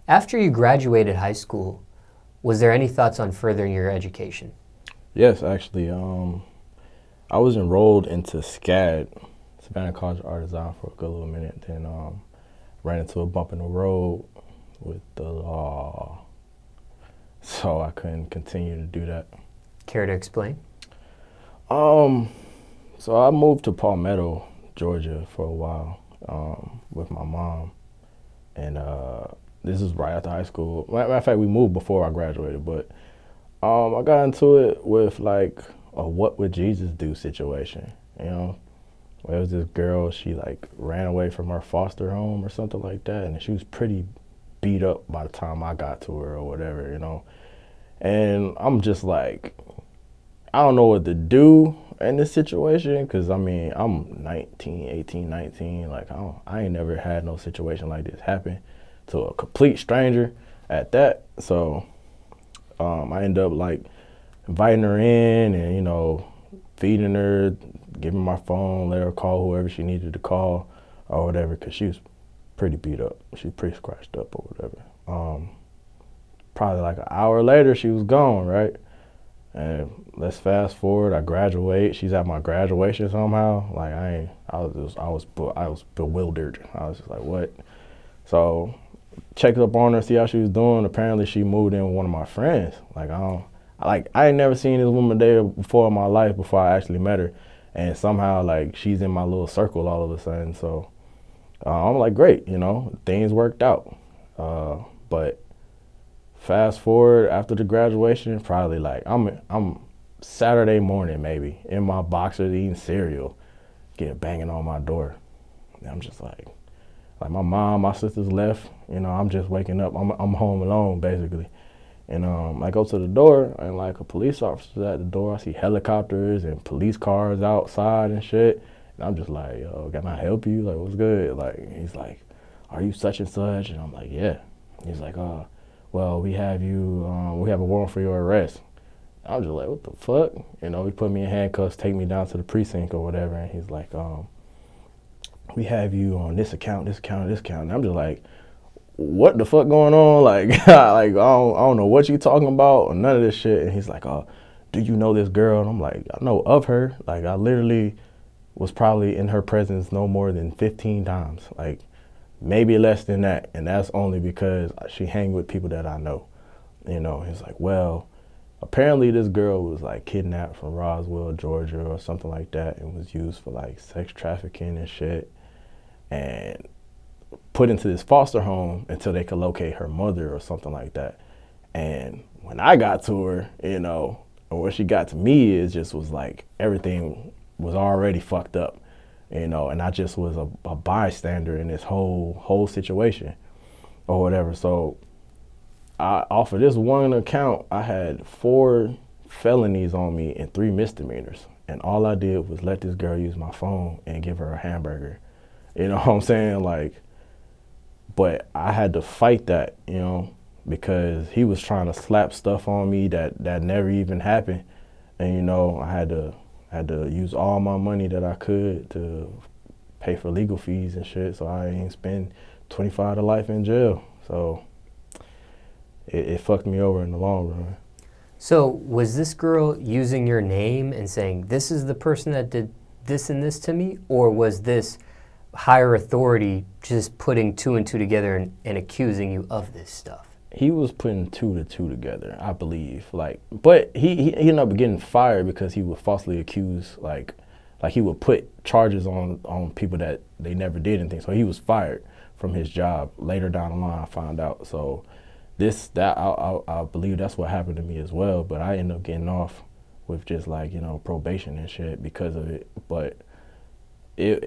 After you graduated high school, was there any thoughts on furthering your education? Yes, actually. I was enrolled into SCAD, Savannah College of Art Design, for a good little minute. Then ran into a bump in the road with the law, so I couldn't continue to do that. Care to explain? So I moved to Palmetto, Georgia for a while with my mom, and this is right after high school. Matter of fact, we moved before I graduated, but I got into it with like a what would Jesus do situation, you know? There was this girl, she like ran away from her foster home or something like that, and she was pretty beat up by the time I got to her or whatever, you know? And I'm just like, I don't know what to do in this situation, because I mean, I'm 19, 18, 19, like I ain't never had no situation like this happen to a complete stranger at that. So I ended up like inviting her in and, you know, feeding her, giving my phone, let her call whoever she needed to call or whatever, because she was pretty beat up. She was pretty scratched up or whatever. Probably like an hour later, she was gone, right? And let's fast forward, I graduate. She's at my graduation somehow. Like I was bewildered. I was just like, what? So checked up on her, see how she was doing. Apparently she moved in with one of my friends. Like I ain't never seen this woman there before in my life before I actually met her. And somehow like she's in my little circle all of a sudden. So I'm like, great, you know, things worked out. But fast forward after the graduation, probably like I'm Saturday morning maybe in my boxers eating cereal, get banging on my door. And I'm just like my mom, my sisters left, you know, I'm just waking up. I'm home alone basically. And I go to the door and like a police officer's at the door. I see helicopters and police cars outside and shit. And I'm just like, yo, can I help you? Like, what's good? Like, he's like, are you such and such? And I'm like, yeah. He's like, well, we have a warrant for your arrest. I was just like, what the fuck? You know, he put me in handcuffs, take me down to the precinct or whatever. And he's like, we have you on this account, this account, this account. And I'm just like, what the fuck going on? Like, like I don't know what you talking about or none of this shit. And he's like, do you know this girl? And I'm like, I know of her. Like, I literally was probably in her presence no more than 15 times. Like, maybe less than that. And that's only because she hang with people that I know. You know, he's like, well, apparently this girl was like kidnapped from Roswell, Georgia or something like that, and was used for like sex trafficking and shit. And put into this foster home until they could locate her mother or something like that. And when I got to her, you know, or when she got to me, it just was like everything was already fucked up, you know, and I just was a bystander in this whole situation or whatever. So off of this one account, I had 4 felonies on me and 3 misdemeanors. And all I did was let this girl use my phone and give her a hamburger. You know what I'm saying? Like, but I had to fight that, you know, because he was trying to slap stuff on me that never even happened. And, you know, I had to use all my money that I could to pay for legal fees and shit, so I ain't spend 25 to life in jail. So it fucked me over in the long run. So was this girl using your name and saying, this is the person that did this and this to me? Or was this higher authority just putting 2 and 2 together and accusing you of this stuff? He was putting 2 to 2 together, I believe. Like, but he ended up getting fired because he would falsely accuse, like he would put charges on people that they never did anything. So he was fired from his job. Later down the line, I found out. So I believe that's what happened to me as well. But I ended up getting off with just like, you know, probation and shit because of it. But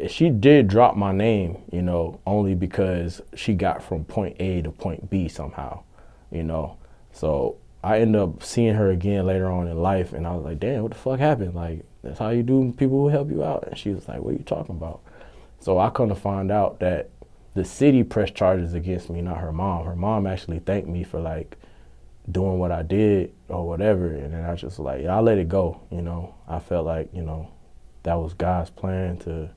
she did drop my name, you know, only because she got from point A to point B somehow, you know. So I ended up seeing her again later on in life, and I was like, damn, what the fuck happened? Like, that's how you do people who help you out. And she was like, what are you talking about? So I come to find out that the city pressed charges against me, not her mom. Her mom actually thanked me for like doing what I did or whatever. And then I just was like, yeah, I'll let it go. You know, I felt like, you know, that was God's plan to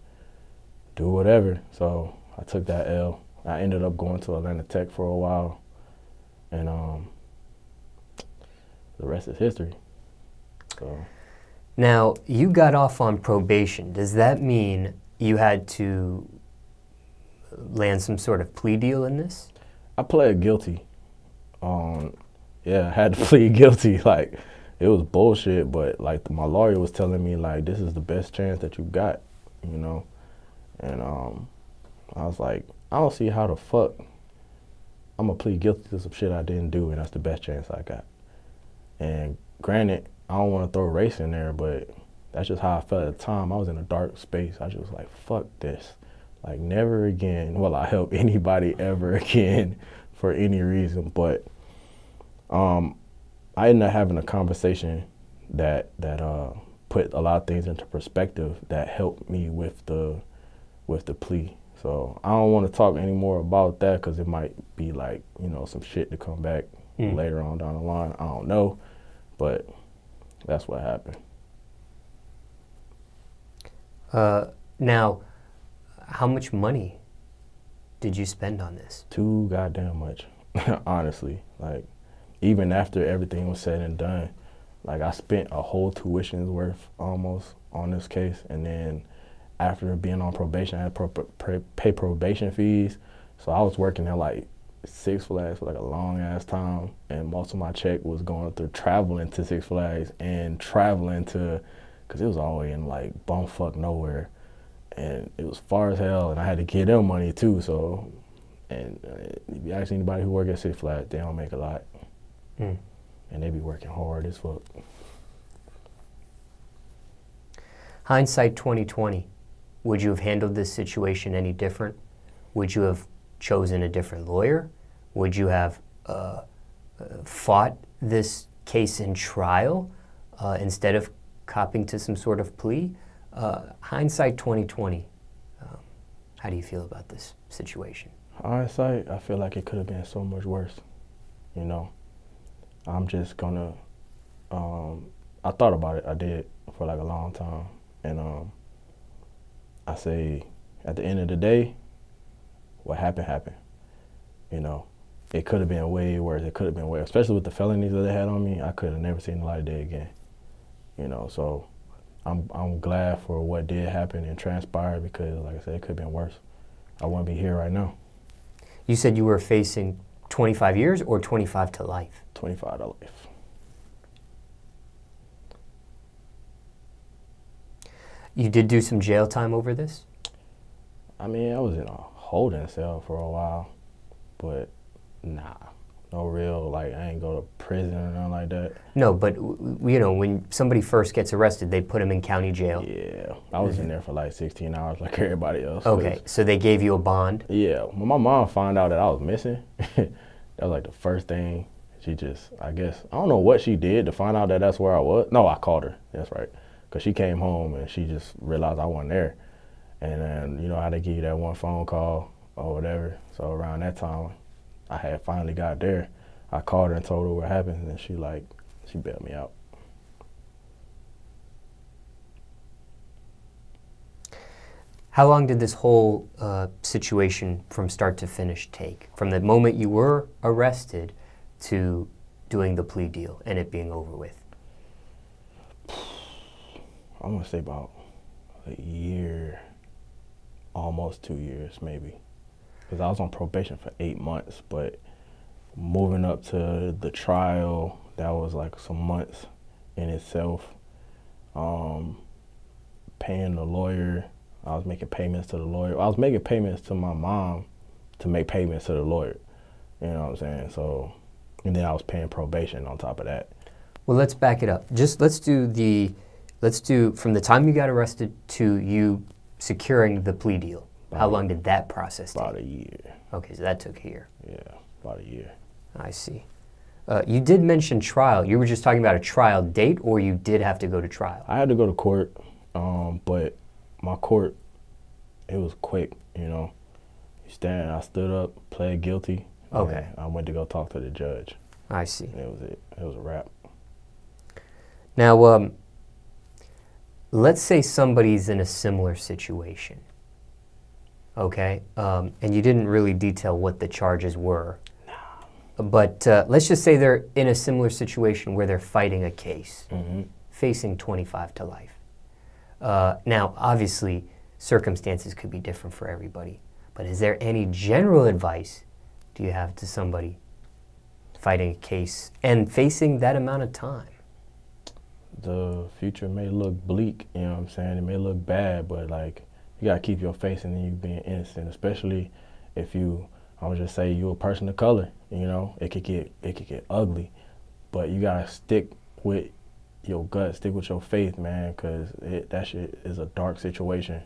do whatever. So I took that L. I ended up going to Atlanta Tech for a while And the rest is history. So. Now, you got off on probation. Does that mean you had to land some sort of plea deal in this? I pled guilty. Yeah, I had to plead guilty. Like, it was bullshit, but like my lawyer was telling me like, this is the best chance that you got, you know? And I was like, I don't see how the fuck I'm gonna plead guilty to some shit I didn't do, and that's the best chance I got. And granted, I don't want to throw race in there, but that's just how I felt at the time. I was in a dark space. I just was like, fuck this. Like, never again will I help anybody ever again for any reason. But I ended up having a conversation that put a lot of things into perspective that helped me with the plea. So I don't want to talk anymore about that because it might be like, you know, some shit to come back later on down the line. I don't know, but that's what happened. Now, how much money did you spend on this? Too goddamn much, honestly. Like, even after everything was said and done, like, I spent a whole tuition's worth almost on this case, and then after being on probation, I had to pay probation fees. So I was working at like Six Flags for like a long ass time, and most of my check was going through traveling to Six Flags and traveling to, cause it was all the way in like bumfuck nowhere, and it was far as hell, and I had to give them money too. So, and if you ask anybody who work at Six Flags, they don't make a lot, and they be working hard as fuck. Hindsight 2020. Would you have handled this situation any different? Would you have chosen a different lawyer? Would you have fought this case in trial instead of copping to some sort of plea? Hindsight 2020, how do you feel about this situation? Hindsight, I feel like it could have been so much worse, you know. I'm just gonna, I thought about it, I did, for like a long time, and I say, at the end of the day, what happened, happened. You know, it could have been way worse. It could have been way, especially with the felonies that they had on me. I could have never seen the light of day again. You know, so I'm glad for what did happen and transpired because, like I said, it could have been worse. I wouldn't be here right now. You said you were facing 25 years or 25 to life? 25 to life. You did do some jail time over this? I mean, I was in a holding cell for a while, but nah, no real, like, I ain't go to prison or nothing like that. No, but, you know, when somebody first gets arrested, they put them in county jail. Yeah, I was in there for like 16 hours like everybody else. Okay, so they gave you a bond? Yeah, when my mom found out that I was missing, that was like the first thing. She just, I guess, I don't know what she did to find out that that's where I was. No, I called her, that's right. Because she came home and she just realized I wasn't there. And then, you know how they give you that one phone call or whatever. So around that time, I had finally got there. I called her and told her what happened, and she bailed me out. How long did this whole situation from start to finish take? From the moment you were arrested to doing the plea deal and it being over with? I'm gonna say about a year, almost 2 years maybe. Because I was on probation for 8 months, but moving up to the trial, that was like some months in itself. Paying the lawyer, I was making payments to the lawyer. I was making payments to my mom to make payments to the lawyer. You know what I'm saying? So, and then I was paying probation on top of that. Well, let's back it up. Just let's do from the time you got arrested to you securing the plea deal. How long did that process take? About a year. Okay, so that took a year. Yeah, about a year. I see. You did mention trial. You were just talking about a trial date, or you did have to go to trial? I had to go to court, but my court, it was quick, you know. I stood up, pled guilty. Okay. I went to go talk to the judge. I see. And that was it. It was a wrap. Now, let's say somebody's in a similar situation, okay? And you didn't really detail what the charges were. Nah. But let's just say they're in a similar situation where they're fighting a case, facing 25 to life. Now, obviously, circumstances could be different for everybody. But is there any general advice do you have to somebody fighting a case and facing that amount of time? The future may look bleak, you know what I'm saying? It may look bad, but like, you gotta keep your face and then you being innocent, especially if you, I would just say you're a person of color, you know? It could get ugly, but you gotta stick with your gut, stick with your faith, man, because that shit is a dark situation.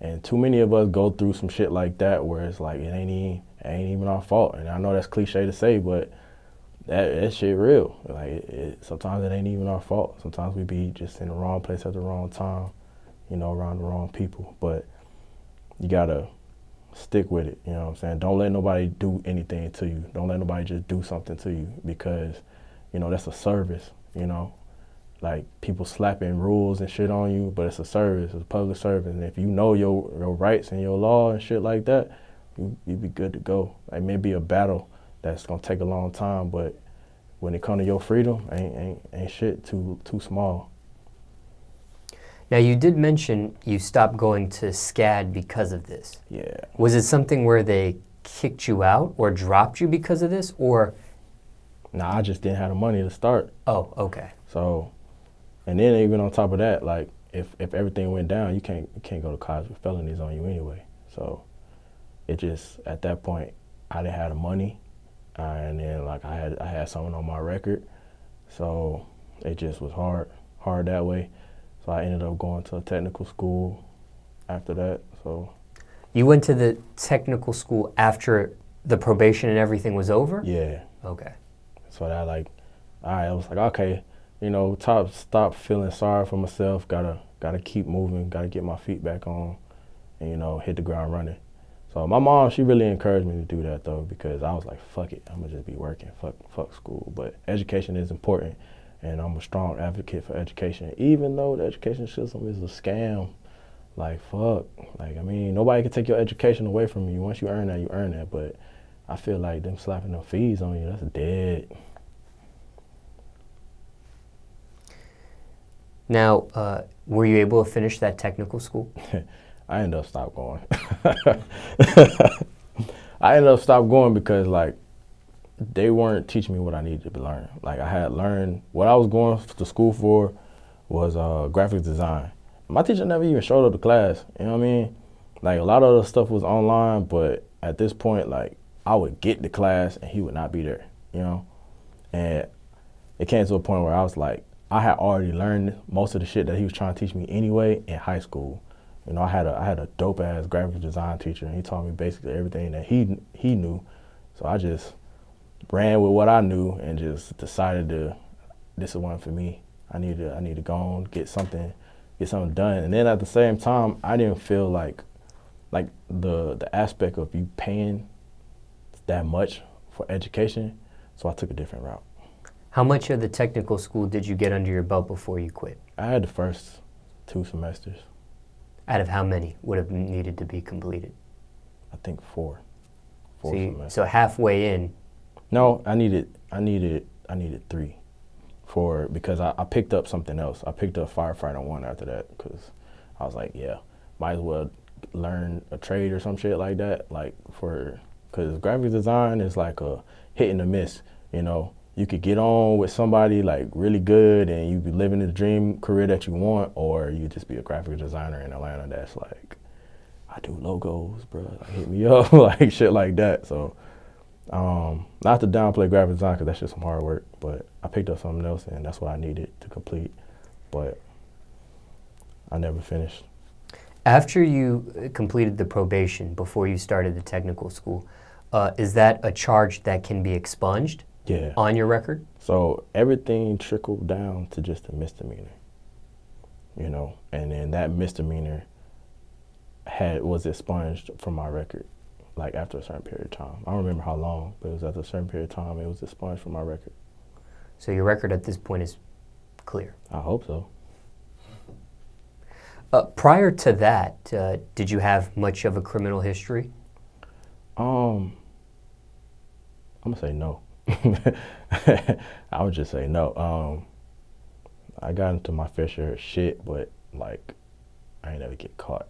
And too many of us go through some shit like that where it's like, it ain't even our fault. And I know that's cliche to say, but that shit real. Like, sometimes it ain't even our fault. Sometimes we be just in the wrong place at the wrong time, you know, around the wrong people. But you gotta stick with it, you know what I'm saying? Don't let nobody do anything to you. Don't let nobody just do something to you because, you know, that's a service, you know? Like, people slapping rules and shit on you, but it's a service, it's a public service. And if you know your rights and your law and shit like that, you be good to go. Like, maybe a battle that's gonna take a long time, but when it comes to your freedom, ain't shit too small. Now, you did mention you stopped going to SCAD because of this. Yeah. Was it something where they kicked you out or dropped you because of this, or? Nah, I just didn't have the money to start. Oh, okay. So, and then even on top of that, like, if everything went down, you can't go to college with felonies on you anyway. So, it just, at that point, I didn't have the money, and then like I had something on my record, so it just was hard that way. So I ended up going to a technical school after that. So. You went to the technical school after the probation and everything was over? Yeah. Okay. So that, like, all right, I was like, okay, you know, stop feeling sorry for myself. Gotta keep moving. Gotta get my feet back on, and, you know, hit the ground running. So my mom, she really encouraged me to do that though, because I was like, fuck it, I'm gonna just be working. Fuck school. But education is important, and I'm a strong advocate for education, even though the education system is a scam. Like, fuck. Like, I mean, nobody can take your education away from you. Once you earn that, you earn that. But I feel like them slapping them fees on you, that's dead. Now, were you able to finish that technical school? I ended up stopped going. I ended up stopped going because, like, they weren't teaching me what I needed to learn. Like, I had learned, what I was going to school for was graphic design. My teacher never even showed up to class, you know what I mean? Like, a lot of the stuff was online, but at this point, like, I would get to class and he would not be there, you know? And it came to a point where I was like, I had already learned most of the shit that he was trying to teach me anyway in high school. You know, I had a dope ass graphic design teacher, and he taught me basically everything that he knew. So I just ran with what I knew and just decided this is one for me. I need to go on, get something done. And then at the same time, I didn't feel like the aspect of you paying that much for education, so I took a different route. How much of the technical school did you get under your belt before you quit? I had the first 2 semesters. Out of how many would have needed to be completed? I think 4 semesters. So halfway in. No, I needed 3 because I picked up something else. I picked up Firefighter 1 after that because I was like, yeah, might as well learn a trade or some shit like that. Like, because graphic design is like a hit and a miss, you know. You could get on with somebody like really good and you be living the dream career that you want, or you just be a graphic designer in Atlanta that's like, I do logos, bro. Like, hit me up, like shit like that. So, not to downplay graphic design because that's just some hard work, but I picked up something else and that's what I needed to complete, but I never finished. After you completed the probation, before you started the technical school, is that a charge that can be expunged? Yeah. On your record? So everything trickled down to just a misdemeanor, you know, and then that misdemeanor was expunged from my record, like after a certain period of time. I don't remember how long, but it was after a certain period of time, it was expunged from my record. So your record at this point is clear? I hope so. Prior to that, did you have much of a criminal history? I'm gonna say no. I would just say no. I got into my fair share of shit, but like I ain't never get caught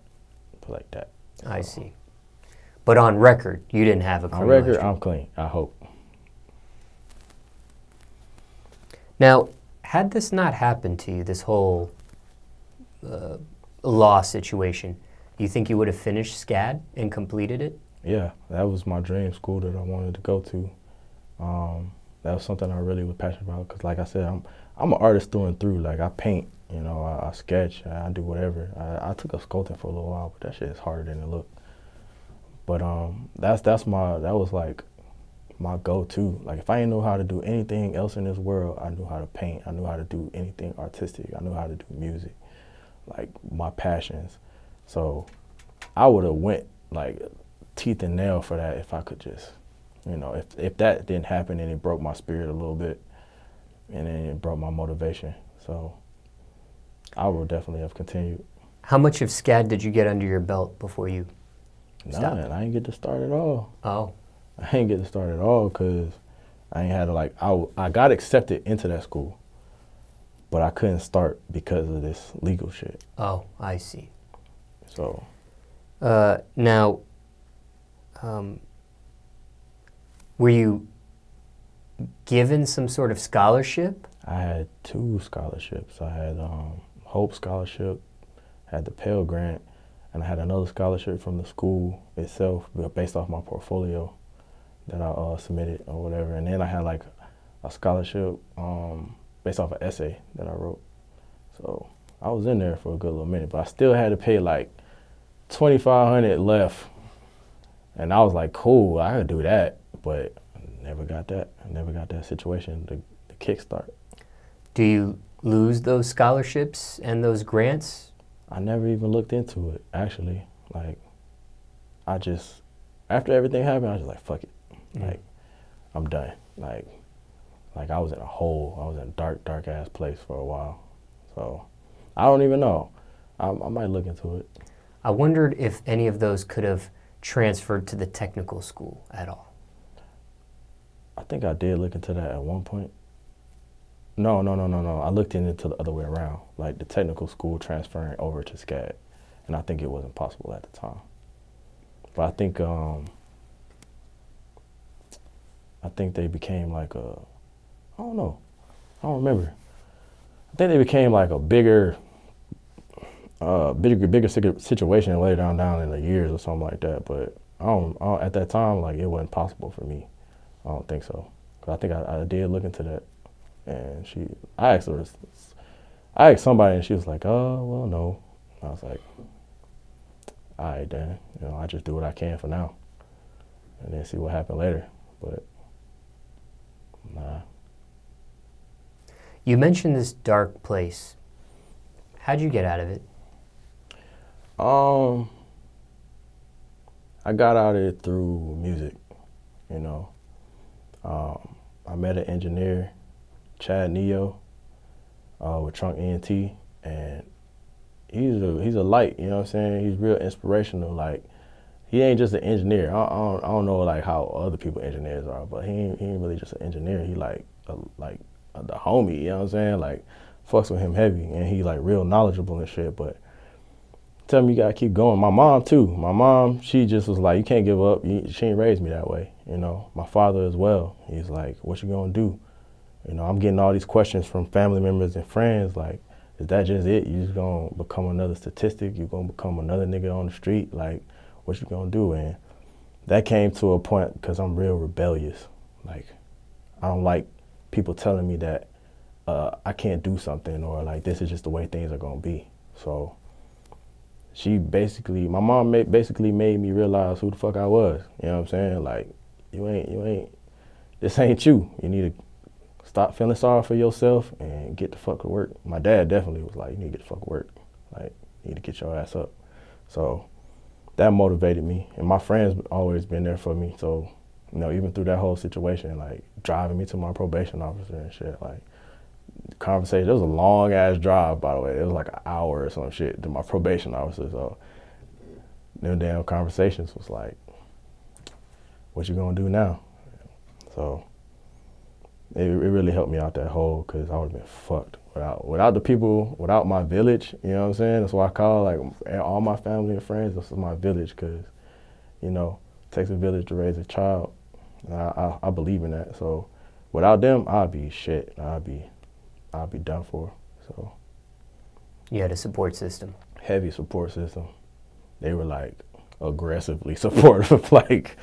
like that. So. I see. But on record, you didn't have a criminal history. I'm clean, I hope. Now, had this not happened to you, this whole law situation, you think you would have finished SCAD and completed it? Yeah, that was my dream school that I wanted to go to. That was something I really was passionate about because, like I said, I'm an artist through and through. Like I paint, you know, I sketch, I do whatever. I took up sculpting for a little while, but that shit is harder than it looked. But that was like my go-to. Like if I didn't know how to do anything else in this world, I knew how to paint. I knew how to do anything artistic. I knew how to do music, like my passions. So I would have went like teeth and nail for that if I could just, you know, if that didn't happen and it broke my spirit a little bit and then it broke my motivation. So I would definitely have continued. How much of SCAD did you get under your belt before you stopped? None. I didn't get to start at all. Oh. I didn't get to start at all because I ain't had to like, I got accepted into that school, but I couldn't start because of this legal shit. Oh, I see. So. Now, were you given some sort of scholarship? I had 2 scholarships. I had Hope Scholarship, had the Pell Grant, and I had another scholarship from the school itself based off my portfolio that I submitted or whatever. And then I had like a scholarship based off an essay that I wrote. So I was in there for a good little minute, but I still had to pay like $2,500 left. And I was like, cool, I could do that, but I never got that. I never got that situation to kickstart. Do you lose those scholarships and those grants? I never even looked into it, actually. Like, I just, after everything happened, I was just like, fuck it. Like, I'm done. Like I was in a hole. I was in a dark, dark ass place for a while. So I don't even know. I might look into it. I wondered if any of those could have transferred to the technical school at all. I think I did look into that at one point. No. I looked into the other way around, like the technical school transferring over to SCAD, and I think it wasn't possible at the time. But I think they became like a, I don't know, I don't remember. I think they became like a bigger situation later down in the years or something like that. But I don't at that time, like it wasn't possible for me. I don't think so. 'Cause I think I did look into that, and I asked somebody, and she was like, "Oh, well, no." I was like, "All right, then, you know, I just do what I can for now, and then see what happened later." But nah. You mentioned this dark place. How'd you get out of it? I got out of it through music, you know. I met an engineer, Chad Neo, with Trunk ENT, and he's a light, you know what I'm saying? He's real inspirational. Like, he ain't just an engineer. I don't know like how other people engineers are, but he ain't really just an engineer. He like the homie, you know what I'm saying? Like, fucks with him heavy, and he like real knowledgeable and shit. But tell me, you gotta keep going. My mom too. My mom, she just was like, you can't give up. She ain't raised me that way, you know. My father as well. He's like, what you gonna do? You know, I'm getting all these questions from family members and friends like, is that just it? You just gonna become another statistic? You gonna become another nigga on the street? Like, what you gonna do? And that came to a point because I'm real rebellious. Like, I don't like people telling me that I can't do something or like this is just the way things are gonna be. So my mom basically made me realize who the fuck I was. You know what I'm saying? Like, this ain't you. You need to stop feeling sorry for yourself and get the fuck to work. My dad definitely was like, you need to get the fuck to work. Like, you need to get your ass up. So that motivated me. And my friends always been there for me. So, you know, even through that whole situation, like driving me to my probation officer and shit, like conversation, it was a long ass drive, by the way. It was like an hour or some shit to my probation officer. So them damn conversations was like, what you gonna do now? So it really helped me out that hole, because I would have been fucked without the people, without my village. You know what I'm saying? That's why I call, like, all my family and friends, this is my village, because, you know, it takes a village to raise a child. And I believe in that. So without them, I'd be shit. I'd be done for. So you had a support system. Heavy support system. They were like aggressively supportive, like,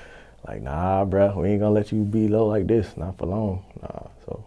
nah, bruh, we ain't gonna let you be low like this, not for long. Nah, so